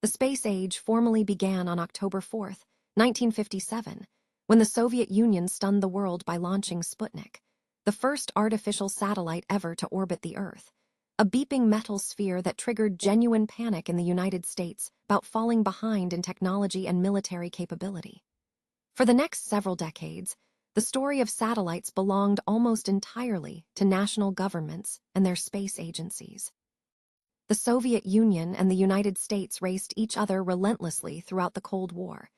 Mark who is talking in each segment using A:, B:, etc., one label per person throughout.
A: The space age formally began on October 4, 1957, when the Soviet Union stunned the world by launching Sputnik, the first artificial satellite ever to orbit the Earth, a beeping metal sphere that triggered genuine panic in the United States about falling behind in technology and military capability. For the next several decades, the story of satellites belonged almost entirely to national governments and their space agencies. The Soviet Union and the United States raced each other relentlessly throughout the Cold War,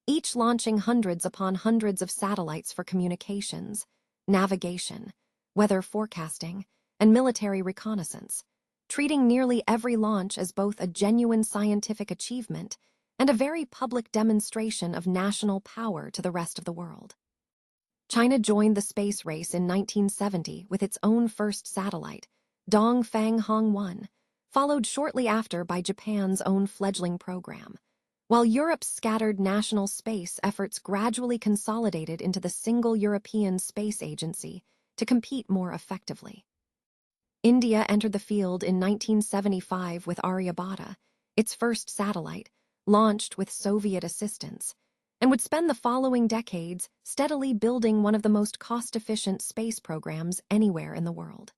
A: each launching hundreds upon hundreds of satellites for communications, navigation, weather forecasting, and military reconnaissance, treating nearly every launch as both a genuine scientific achievement and a very public demonstration of national power to the rest of the world. China joined the space race in 1970 with its own first satellite, Dongfang Hong-1, followed shortly after by Japan's own fledgling program, while Europe's scattered national space efforts gradually consolidated into the single European Space Agency to compete more effectively. India entered the field in 1975 with Aryabhata, its first satellite, launched with Soviet assistance, and would spend the following decades steadily building one of the most cost-efficient space programs anywhere in the world.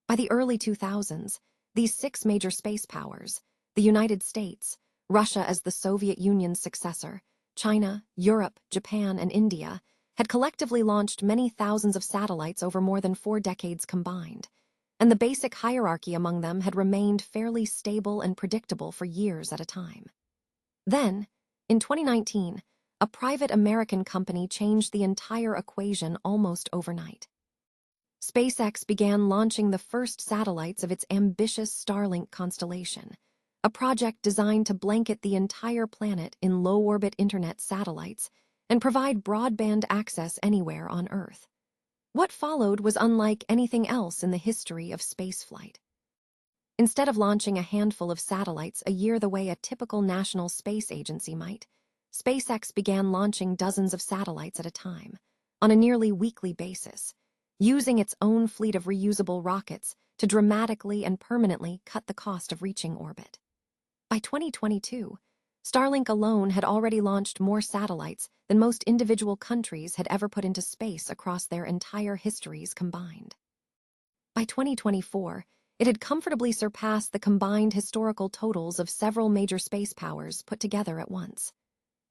A: By the early 2000s, these six major space powers, the United States, Russia as the Soviet Union's successor, China, Europe, Japan, and India, had collectively launched many thousands of satellites over more than 4 decades combined, and the basic hierarchy among them had remained fairly stable and predictable for years at a time. Then, in 2019, a private American company changed the entire equation almost overnight. SpaceX began launching the first satellites of its ambitious Starlink constellation, a project designed to blanket the entire planet in low-orbit internet satellites and provide broadband access anywhere on Earth. What followed was unlike anything else in the history of spaceflight. Instead of launching a handful of satellites a year the way a typical national space agency might, SpaceX began launching dozens of satellites at a time, on a nearly weekly basis, using its own fleet of reusable rockets to dramatically and permanently cut the cost of reaching orbit. By 2022, Starlink alone had already launched more satellites than most individual countries had ever put into space across their entire histories combined. By 2024, it had comfortably surpassed the combined historical totals of several major space powers put together at once.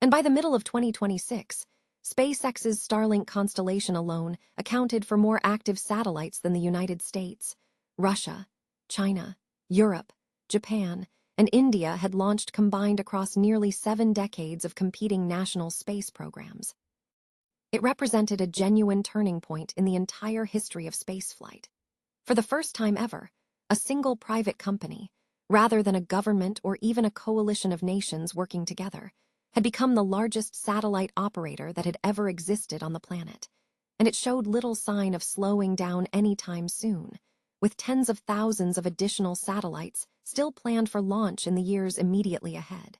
A: And by the middle of 2026, SpaceX's Starlink constellation alone accounted for more active satellites than the United States, Russia, China, Europe, Japan, and India had launched combined across nearly 7 decades of competing national space programs. It represented a genuine turning point in the entire history of spaceflight. For the first time ever, a single private company, rather than a government or even a coalition of nations working together, had become the largest satellite operator that had ever existed on the planet, and it showed little sign of slowing down anytime soon, with tens of thousands of additional satellites still planned for launch in the years immediately ahead.